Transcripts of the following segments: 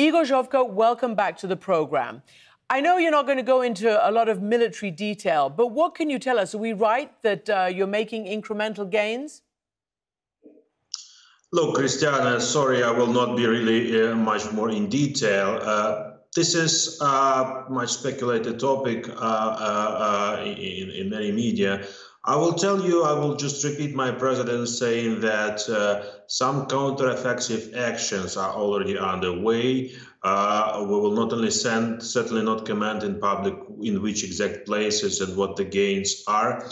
Ígor, welcome back to the program. I know you're not going to go into a lot of military detail, but what can you tell us? Are we right that you're making incremental gains? Look, Kристиana, sorry, I will not be really much more in detail. This is a much speculated topic in many media. I will tell you, I will just repeat my president saying that some counter-offensive actions are already underway. We will not only certainly not comment in public in which exact places and what the gains are.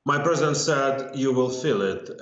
My president said you will feel it,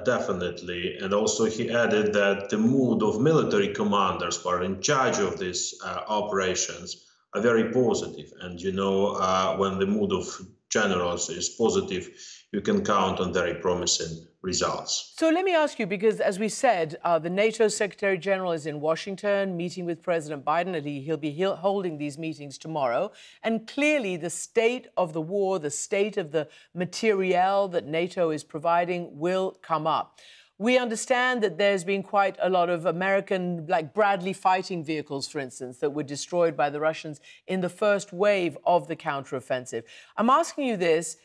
definitely. And also he added that the mood of military commanders who are in charge of these operations are very positive. And you know, when the mood of generals is positive, you can count on very promising results. So let me ask you, because as we said, the NATO Secretary General is in Washington meeting with President Biden, and he'll be holding these meetings tomorrow. And clearly the state of the war, the state of the materiel that NATO is providing will come up. We understand that there's been quite a lot of American, like Bradley fighting vehicles, for instance, that were destroyed by the Russians in the first wave of the counteroffensive. I'm asking you this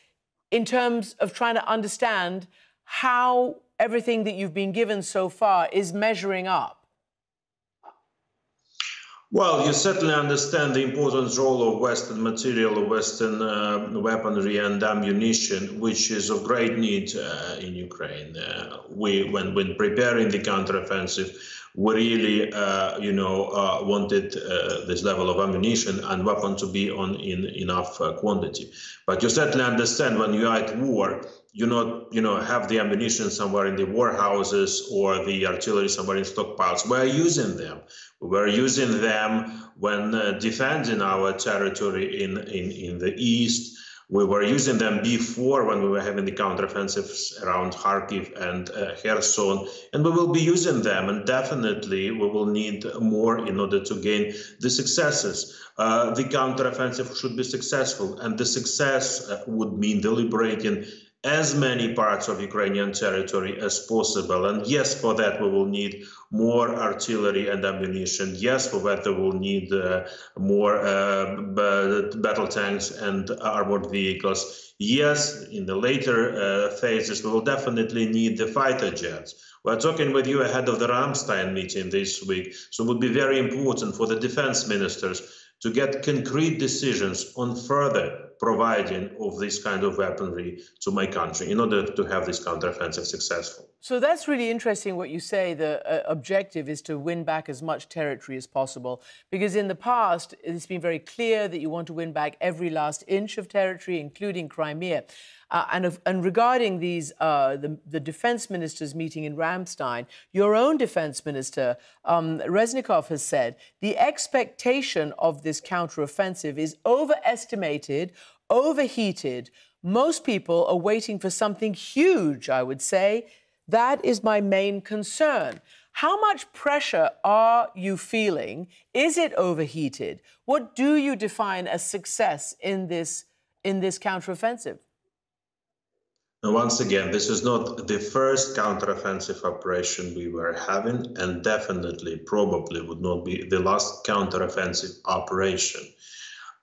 in terms of trying to understand how everything that you've been given so far is measuring up. Well, you certainly understand the important role of Western material, of Western weaponry and ammunition, which is of great need in Ukraine. When preparing the counteroffensive, we really, wanted this level of ammunition and weapon to be in enough quantity. But you certainly understand when you are at war, you not, have the ammunition somewhere in the warehouses or the artillery somewhere in stockpiles. We are using them. We were using them when defending our territory in the east. We were using them before when we were having the counteroffensives around Kharkiv and Kherson, and we will be using them, and definitely we will need more in order to gain the successes. The counteroffensive should be successful, and the success would mean the liberating as many parts of Ukrainian territory as possible. And yes, for that we will need more artillery and ammunition. Yes, for that we will need more battle tanks and armored vehicles. Yes, in the later phases we will definitely need the fighter jets. We're talking with you ahead of the Ramstein meeting this week, so it would be very important for the defense ministers to get concrete decisions on further providing of this kind of weaponry to my country in order to have this counteroffensive successful. So that's really interesting what you say. The objective is to win back as much territory as possible, because in the past it's been very clear that you want to win back every last inch of territory, including Crimea. And regarding these, the defense ministers meeting in Ramstein, your own defense minister, Reznikov, has said the expectation of this counteroffensive is overestimated, overheated. Most people are waiting for something huge, I would say. That is my main concern. How much pressure are you feeling? Is it overheated? What do you define as success in this counteroffensive? And once again, this is not the first counteroffensive operation we were having, and definitely, probably would not be the last counteroffensive operation.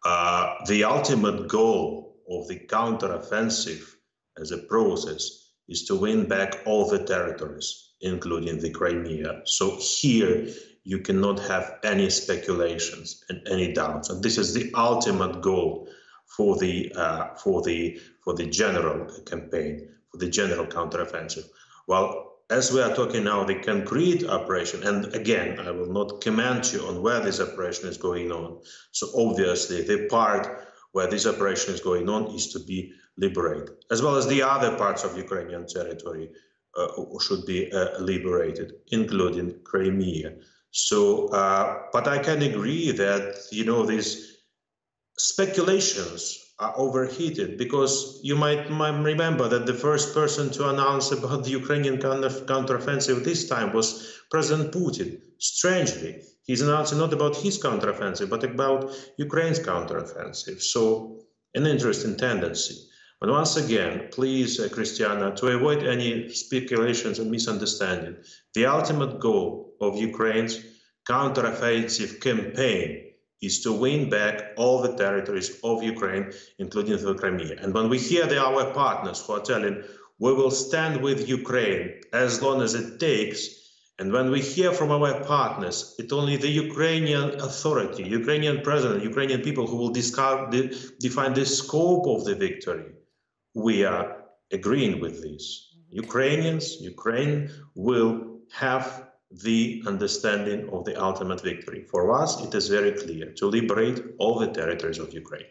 The ultimate goal of the counteroffensive as a process is to win back all the territories, including the Crimea. So here you cannot have any speculations and any doubts. And this is the ultimate goal for the general campaign, for the general counteroffensive. Well, as we are talking now, the concrete operation, and again, I will not comment you on where this operation is going on. So obviously, the part where this operation is going on is to be liberated, as well as the other parts of Ukrainian territory should be liberated, including Crimea. So, but I can agree that, these speculations are overheated, because you might remember that the first person to announce about the Ukrainian counteroffensive this time was President Putin. Strangely, he's announcing not about his counteroffensive, but about Ukraine's counteroffensive. So, an interesting tendency. But once again, please, Kристиana, to avoid any speculations and misunderstanding, the ultimate goal of Ukraine's counter-offensive campaign is to win back all the territories of Ukraine, including the Crimea. And when we hear our partners who are telling, we will stand with Ukraine as long as it takes, and when we hear from our partners, it's only the Ukrainian authority, Ukrainian president, Ukrainian people who will define the scope of the victory, we are agreeing with this. Ukraine will have the understanding of the ultimate victory. For us, it is very clear to liberate all the territories of Ukraine.